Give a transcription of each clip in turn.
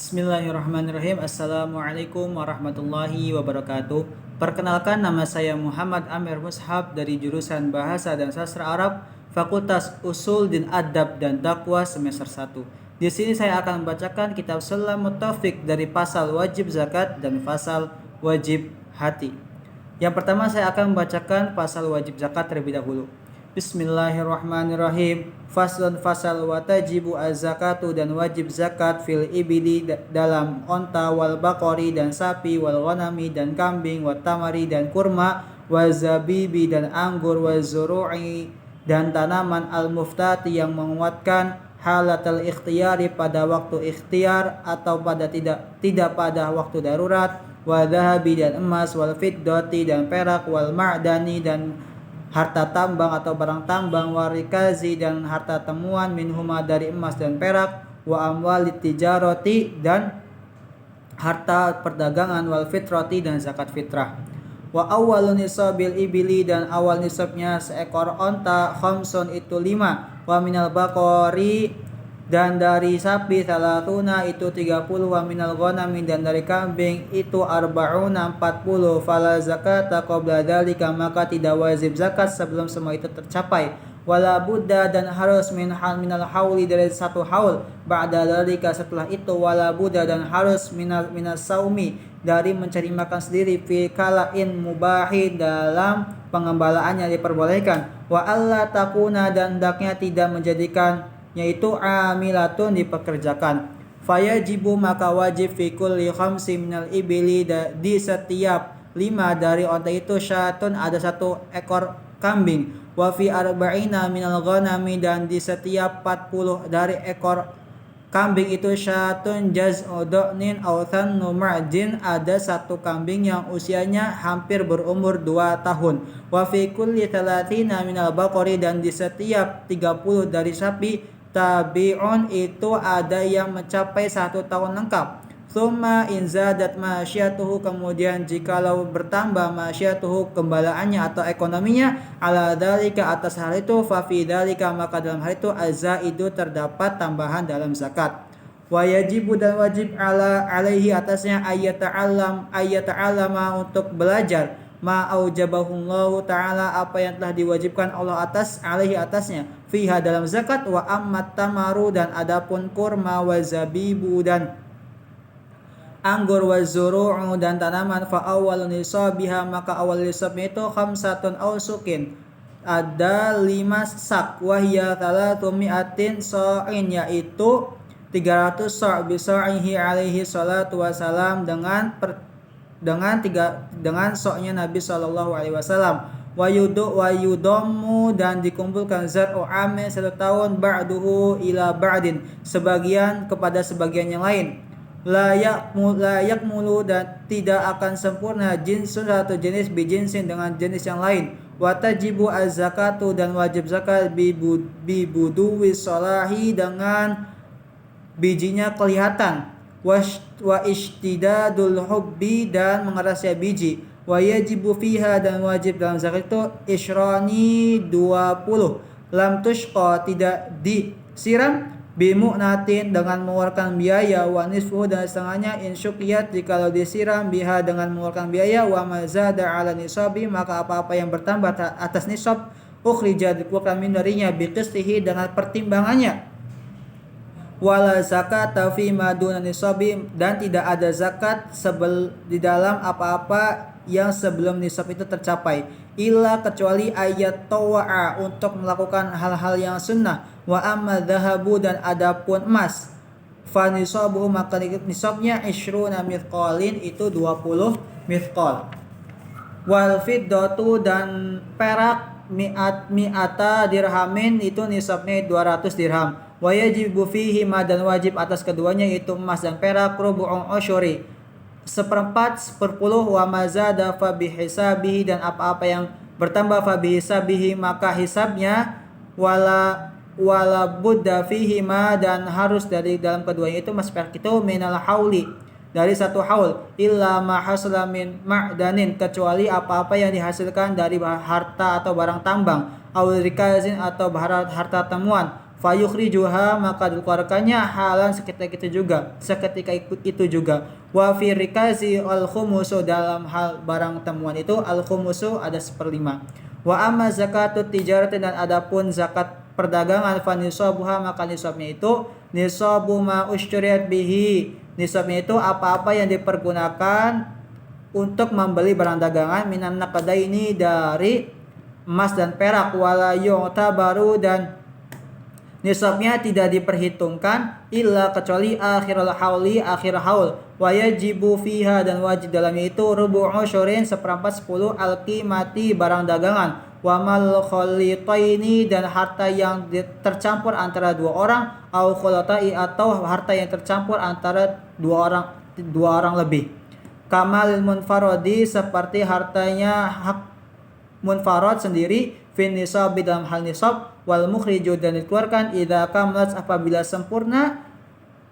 Bismillahirrahmanirrahim. Assalamualaikum warahmatullahi wabarakatuh. Perkenalkan, nama saya Muhammad Amir Mushab dari jurusan Bahasa dan Sastra Arab, Fakultas Usul din Adab dan Dakwah semester 1. Di sini saya akan membacakan kitab Sulamut Taufik dari pasal wajib zakat dan pasal wajib hati. Yang pertama saya akan membacakan pasal wajib zakat terlebih dahulu. Bismillahirrahmanirrahim. Faslun fasal watajibu az-zakatu, dan wajib zakat fil ibili dalam onta, wal bakori dan sapi, wal ghanami dan kambing, wat tamari dan kurma, wal zabibi dan anggur, wal zuru'i dan tanaman, al muftati yang menguatkan, halatal ikhtiyari pada waktu ikhtiar atau pada tidak pada waktu darurat, wal dhahabi dan emas, wal fiddati dan perak, wal ma'dani dan harta tambang atau barang tambang, warikazi dan harta temuan, minhuma dari emas dan perak, wa amwalit tijaroti dan harta perdagangan, wal fitrati dan zakat fitrah. Wa awalun nisabil ibili, dan awal nisabnya seekor onta, khamsun itu 5, wa minal bakori dan dari sapi, salatuna itu 30, wa minal ghanami dan dari kambing itu arba'una 40, fala zakata qabla dzalika maka tidak wajib zakat sebelum semua itu tercapai, wala budda dan harus minal hauli dari satu haul, ba'da dzalika setelah itu, wala budda dan harus minas saumi dari mencari makan sendiri, fi kalain mubahi dalam pengembalaannya diperbolehkan, wa alla takuna dan hendaknya tidak menjadikan yaitu amilatun dipekerjakan, fayajibu maka wajib fi kulli khamsi minal ibili di setiap 5 dari onta itu, syatun ada 1 ekor kambing, wa fi arba'ina minal ghanami dan di setiap 40 dari ekor kambing itu, syatun jaz'u do'nin aw thannu ma'jin ada 1 kambing yang usianya hampir berumur 2 tahun, wa fi kulli 30 minal baqari dan di setiap 30 dari sapi, tabi'un itu ada yang mencapai 1 tahun lengkap. Tsumma in zadat masyatuhu, kemudian jikalau bertambah masyatuhu gembalaannya atau ekonominya, ala dzalika atas hal itu, fa fi dzalika maka dalam hal itu azaidu terdapat tambahan dalam zakat. Wa yajibu dan wajib alaihi atasnya ayata'allama untuk belajar, ma aujabahullahu ta'ala apa yang telah diwajibkan Allah alaihi atasnya, fiha dalam zakat, wa ammat tamaru dan adapun kurma, wa zabibu dan anggur, wa zuru'u dan tanaman, fa awwalun nisabiha maka awal nisabnya itu khamsatun ausukin ada 5 sak, wa hiya 300 sa'in yaitu 300 sa' bi sa'ihi alaihi salatu wasalam dengan soknya Nabi Shallallahu Alaihi Wasallam, wa yudomu dan dikumpulkan zar'u amin 1 tahun, ba'duhu ila ba'din sebagian kepada sebagian yang lain, layak mulu dan tidak akan sempurna, jinsun 1 jenis bijinsin dengan jenis yang lain, watajibu az-zakatu dan wajib zakat bibuduwi solahi dengan bijinya kelihatan, wa ishtidadul hubbi dan mengerasnya biji, wa yajibu fiha dan wajib dalam zakat itu isyrani 20, lam tushqa tidak disiram, bimu'natin dengan mengeluarkan biaya, wa nisfu dan setengahnya in syuqiyat jikalau disiram, biha dengan mengeluarkan biaya, wa mazada ala nisabi maka apa-apa yang bertambah atas nisab, ukhrija dikeluarkan min darinya, biqistihi dengan pertimbangannya, wala zakat fi maduna nisabi dan tidak ada zakat di dalam apa-apa yang sebelum nisab itu tercapai, illa kecuali ayat tawa'a untuk melakukan hal-hal yang sunnah, wa amma dhahabu dan adapun emas, fa nisabuhu maka nisabnya ishruna mithqalin itu 20 mithqal, wal fiddatu dan perak mi'ata dirhamin itu nisabnya 200 dirham, wa yajibu fihi ma dan wajib atas keduanya itu emas dan perak, rubu'un usyuri 1/4 wa mazada fa bihisabihi dan apa-apa yang bertambah fa bihisabihi maka hisabnya, wala budda fihi ma dan harus dari dalam keduanya itu emas perak itu minal hauli dari 1 haul, illa ma hasala min ma'danin kecuali apa-apa yang dihasilkan dari harta atau barang tambang, aw rikazin atau harta temuan, fayukhrijuha maka dikeluarkannya halan seketika itu juga wa fi rikazi al khumusu dalam hal barang temuan itu al khumusu ada 1/5 wa amma zakatut tijarati dan adapun zakat perdagangan fa nisabuha maka nisabnya itu nisabu ma usyriat bihi nisabnya itu apa-apa yang dipergunakan untuk membeli barang dagangan minan naqdaini dari emas dan perak wala yu'tabaru dan nisabnya tidak diperhitungkan illa kecuali akhir haul wa yajibu fiha dan wajib dalamnya itu rubu'u syurin 1/4 10 al-qimati barang dagangan wa mal khalitaini dan harta yang tercampur antara dua orang au khalatai atau harta yang tercampur antara dua orang lebih kamal munfaradi seperti hartanya hak munfarad sendiri fin nisab dalam hal nisab wal mukhriju dan dikeluarkan idza kamalat apabila sempurna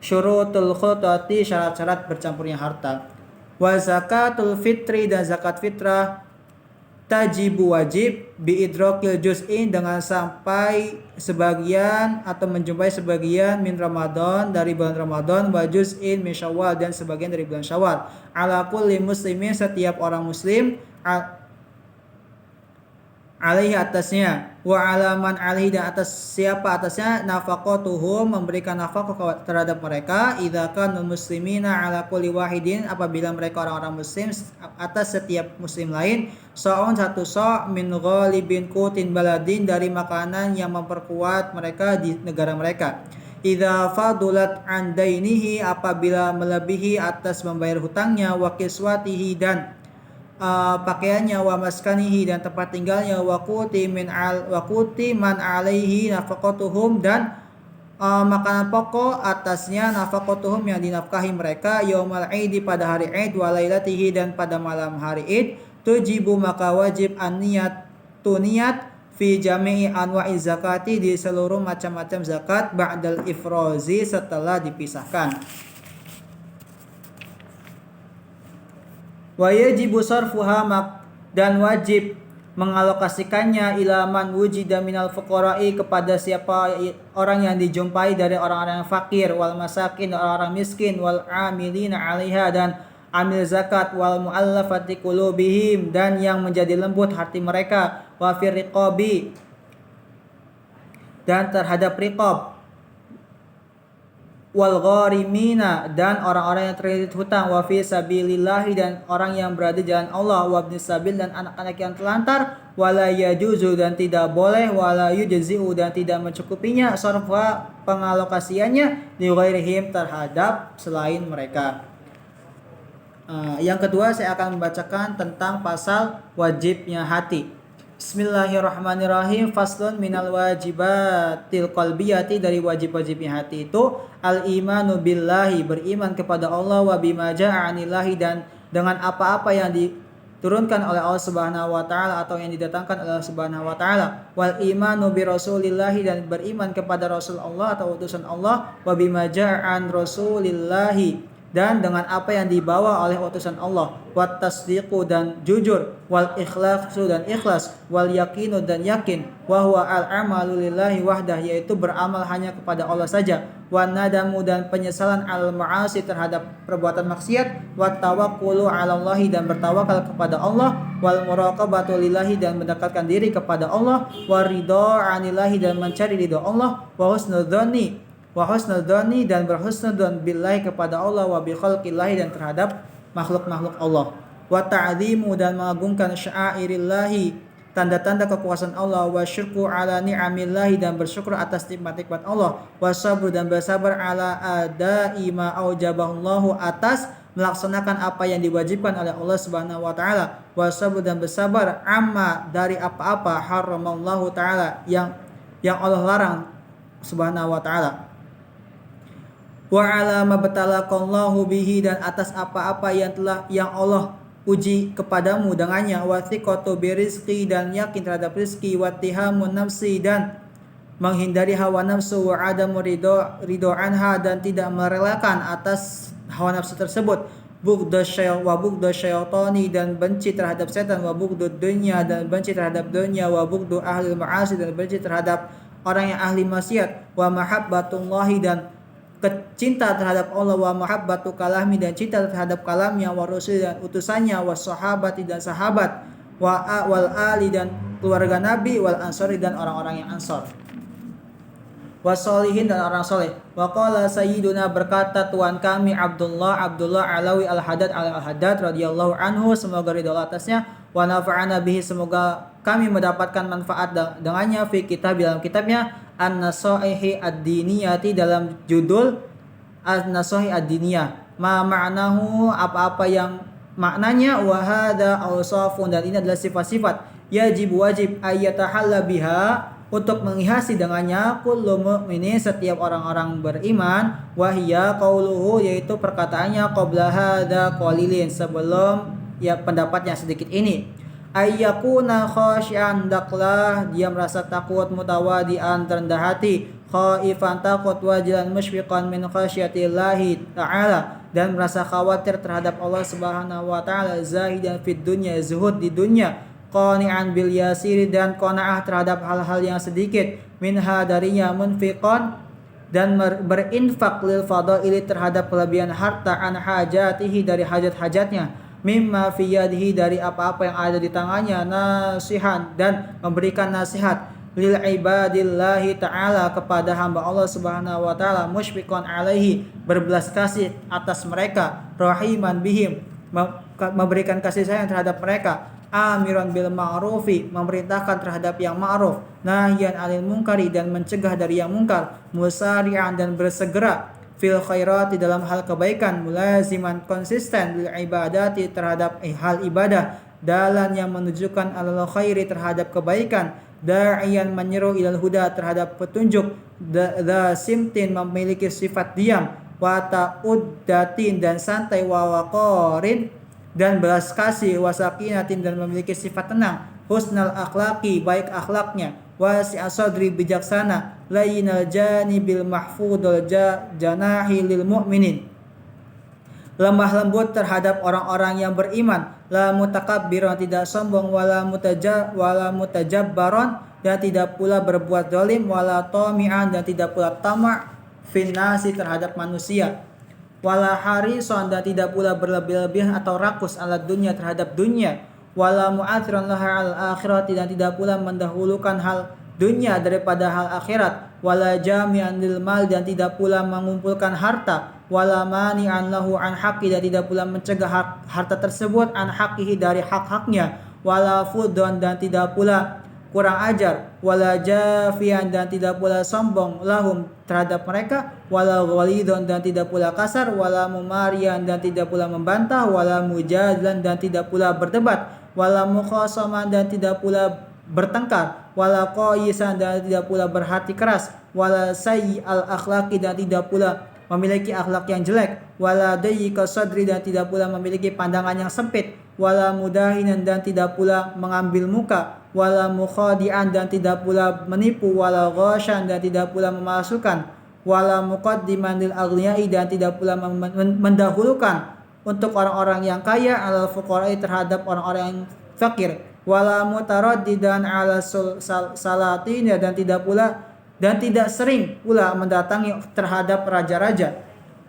syurutul khutati syarat-syarat bercampurnya harta wa zakatul fitri dan zakat fitrah tajibu wajib bi idrakil juz'in dengan sampai sebagian atau menjumpai sebagian min Ramadan dari bulan Ramadan wa juz'in min Syawal dan sebagian dari bulan Syawal ala kulli muslimin setiap orang muslim alaihi atasnya wa alaman alaihi dan atas siapa atasnya nafaqatuhum memberikan nafkah terhadap mereka idza kanu muslimina ala kulli wahidin apabila mereka orang-orang muslim atas setiap muslim lain sa'un satu sa' min ghalibin qutin baladin dari makanan yang memperkuat mereka di negara mereka idza fadulat an dainihi apabila melebihi atas membayar hutangnya wa kiswatihi dan pakaiannya wa maskanihi dan tempat tinggalnya wa quti man alaihi nafaqatuhum dan makanan pokok atasnya nafaqatuhum yang dinafkahi mereka yaumal aidi pada hari Id wa lailatihi dan pada malam hari Id tujibu maka wajib niat fi jami'i anwa'i zakati di seluruh macam-macam zakat ba'dal ifrozi setelah dipisahkan. Wa yajibu sarfuha dan wajib mengalokasikannya ila man wujida minal fuqara'i kepada siapa orang yang dijumpai dari orang-orang yang fakir wal masakin orang-orang miskin wal amilina 'alaiha dan amil zakat wal muallafati qulubihim dan yang menjadi lembut hati mereka wa fir riqabi dan terhadap riqab wal gharimina dan orang-orang yang terlilit hutang wa fi sabilillahi dan orang yang berada di jalan Allah wa ibnis sabil dan anak-anak yang telantar wala yajuzu dan tidak boleh wala yujzi'u dan tidak mencukupinya sarfa pengalokasiannya li ghairihim terhadap selain mereka. Yang kedua saya akan membacakan tentang pasal wajibnya hati. Bismillahirrahmanirrahim. Faslun minal wajibatil qalbiyati dari wajib-wajibnya hati itu al-imanu billahi beriman kepada Allah wa bima ja'anillahi dan dengan apa-apa yang diturunkan oleh Allah Subhanahu wa taala atau yang didatangkan oleh Allah Subhanahu wa taala wal imanu bi rasulillahi dan beriman kepada Rasul Allah atau utusan Allah wa bima ja'an rasulillahi dan dengan apa yang dibawa oleh utusan Allah wat tasdiqu dan jujur wal ikhlasu dan ikhlas wal yaqinu dan yakin wa huwa al amalu lillahi wahdah yaitu beramal hanya kepada Allah saja wan nadamu dan penyesalan al ma'asi terhadap perbuatan maksiat wat tawakkulu 'ala Allah dan bertawakal kepada Allah wal muraqabatu lillahi dan mendekatkan diri kepada Allah wa ridha 'anillahi dan mencari ridha Allah wa husnul dzanni dan berhusnudzon billahi kepada Allah wa bi khalqillahi dan terhadap makhluk-makhluk Allah wa ta'zimu dan mengagungkan sya'airillahi tanda-tanda kekuasaan Allah wa syukru ala ni'amillahi dan bersyukur atas nikmat-nikmat Allah wa sabr dan bersabar ala ada'i ma aujabahullahu atas melaksanakan apa yang diwajibkan oleh Allah Subhanahu wa taala wa sabr dan bersabar amma dari apa-apa haramallahu taala yang Allah larang Subhanahu wa taala wa ala ma batalaqallahu bihi dan atas apa-apa yang Allah uji kepadamu dengannya wa thiqatu birizqi dan yakin terhadap rezeki wa tihamun nafsi dan menghindari hawa nafsu wa adamu ridho anha dan tidak merelakan atas hawa nafsu tersebut bughdha syaitani dan benci terhadap setan wa bughdud dunya dan benci terhadap dunia wa bughdhu ahli ma'asi dan benci terhadap orang yang ahli maksiat, wa mahabbatullahi dan cinta terhadap Allah, wa mahabbatu kalami dan cinta terhadap kalamnya, wa rusul dan utusannya, wa sahabati dan sahabat, wal ali dan keluarga Nabi, wal ansori dan orang-orang yang ansor, wasolihin dan orang soleh. Wa qala sayyiduna berkata Tuhan kami Abdullah Alawi al-Haddad radhiyallahu anhu, semoga ridho atasnya, wa nafa'ana bihi semoga kami mendapatkan manfaat dengannya, fi kitab dalam kitabnya An-Nasaihi ad-Diniyati dalam judul An-Nasaihi ad-Diniyah, ma ma'nahu apa-apa yang maknanya, wa hadza awsafun dan ini adalah sifat-sifat wajib ayyatahalla biha untuk menghiasi dengannya kullu mu'minin setiap orang-orang beriman, wahia qauluhu yaitu perkataannya qabla hadza qalilin sebelum ya pendapat yang sedikit ini, ayyakuna khasyian daklah dia merasa takut, mutawadian terendah hati, khaifan takut, wajilan musyfiqan min khasyatillahi ta'ala dan merasa khawatir terhadap Allah Subhanahu wa taala, zahidan fid dunya zuhud di dunya, qani'an bil yasiri dan qanaah terhadap hal-hal yang sedikit, minha darinya, munfiqan dan berinfak, lil fadaili terhadap kelebihan harta, an hajatihi dari hajat-hajatnya, mimma fi yadihi dari apa-apa yang ada di tangannya, nasihan dan memberikan nasihat, lil ibadillahi ta'ala kepada hamba Allah Subhanahu wa taala, musyfiqan alaihi berbelas kasih atas mereka, rahiman bihim memberikan kasih sayang terhadap mereka, amiran bil ma'rufi memerintahkan terhadap yang ma'ruf, nahyan 'anil munkari dan mencegah dari yang mungkar, musari'an dan bersegera, fil khairati dalam hal kebaikan, mulaziman konsisten, bil ibadati terhadap hal ibadah, dalan yang menunjukkan alal khairi terhadap kebaikan, da'iyan menyeru ilal huda terhadap petunjuk, da simtin memiliki sifat diam, wa ta'uddatin dan santai, wa waqarin dan belas kasih, wasakinatin dan memiliki sifat tenang, husnal akhlaqi baik akhlaknya, wasi'a sadri bijaksana, layyinal janibil mahfudul janahi lil mu'minin lemah lembut terhadap orang-orang yang beriman, la mutakabbiran tidak sombong, wala mutajabbaron dan tidak pula berbuat zalim, wala tami'an dan tidak pula tamak, finnasi terhadap manusia, wala harison dan tidak pula berlebih-lebihan atau rakus ala dunia terhadap dunia, wala mu'athiran laha al akhirati dan tidak pula mendahulukan hal dunia daripada hal akhirat, wala jami'an lil mal dan tidak pula mengumpulkan harta, wala mani'an lahu an haqqi dan tidak pula mencegah harta tersebut an haqqihi dari hak-haknya, wala fudon dan tidak pula kurang ajar, wala jafian dan tidak pula sombong lahum terhadap mereka, wala ghalidon dan tidak pula kasar, wala mumarian dan tidak pula membantah, wala mujadlan dan tidak pula berdebat, wala mukhasaman dan tidak pula bertengkar, wala qaisan dan tidak pula berhati keras, wala sayyi al akhlaqi dan tidak pula memiliki akhlak yang jelek, wala dayyika sadri dan tidak pula memiliki pandangan yang sempit, wala mudahinan dan tidak pula mengambil muka, wala mukhadi'an dan tidak pula menipu, wala ghasyan dan tidak pula memalsukan, wala muqaddiman lil aghniyai dan tidak pula mendahulukan untuk orang-orang yang kaya alal fuqara'i terhadap orang-orang yang fakir, wala mutaraddidan ala salatin dan tidak sering pula mendatangi terhadap raja-raja,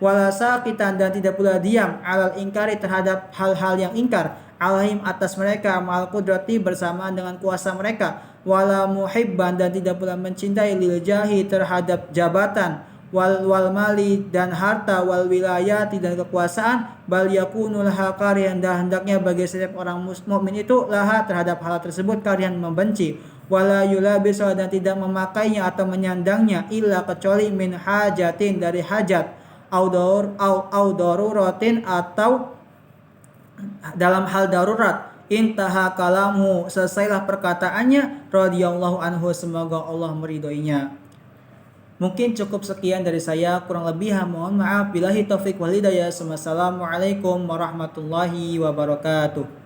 wala saqitan dan tidak pula diam alal ingkari terhadap hal-hal yang ingkar, alaihim atas mereka, ma'al qudrati bersamaan dengan kuasa mereka, wala muhibban dan tidak pula mencintai lil jahi terhadap jabatan, wal mali dan harta, wal wilayati dan kekuasaan, bal yakunul hakarian dan hendaknya bagi setiap orang mukmin itu laha terhadap hal tersebut karihan membenci, wala yulabisa dan tidak memakainya atau menyandangnya illa kecuali min hajatin dari hajat, au daruratin atau dalam hal darurat, intaha kalamu selesailah perkataannya, radhiyallahu anhu semoga Allah meridhoinya. Mungkin cukup sekian dari saya, kurang lebih mohon maaf. Billahi taufik wal hidayah. Wassalamualaikum warahmatullahi wabarakatuh.